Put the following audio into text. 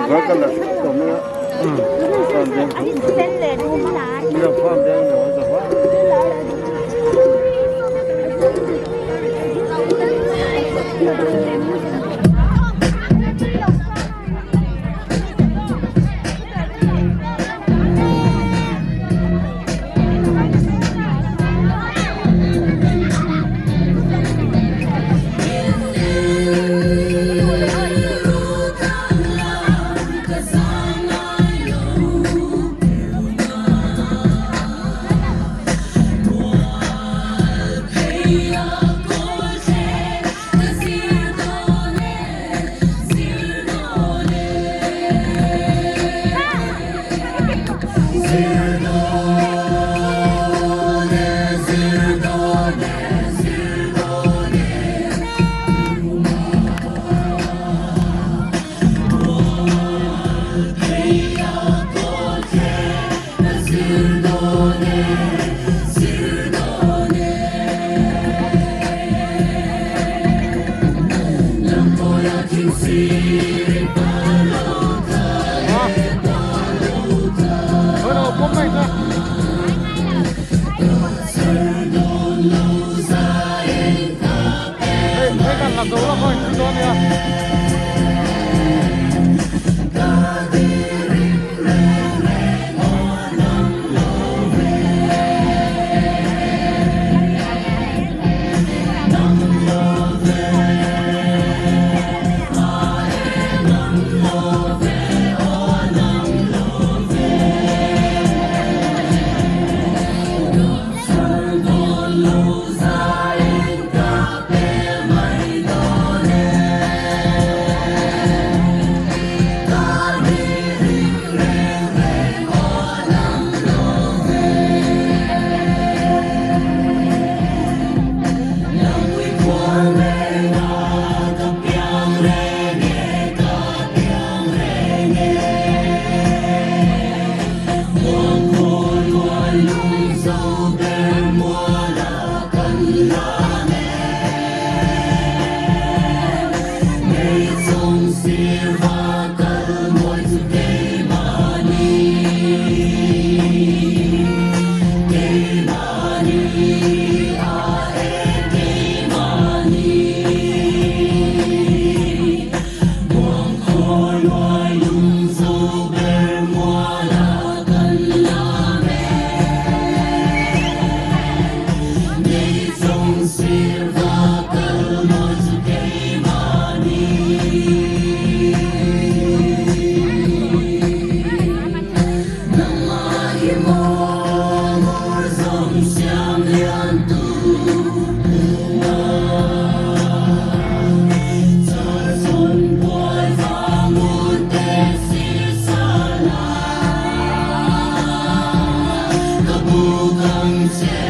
Với cái là tụi nó còn đen cũng nhiều phong đen nhỏ rồi quá làm dấu là thôi, cứ đón đi ạ. Hãy subscribe cho kênh Ghiền Mì Gõ để không bỏ lỡ những video hấp dẫn.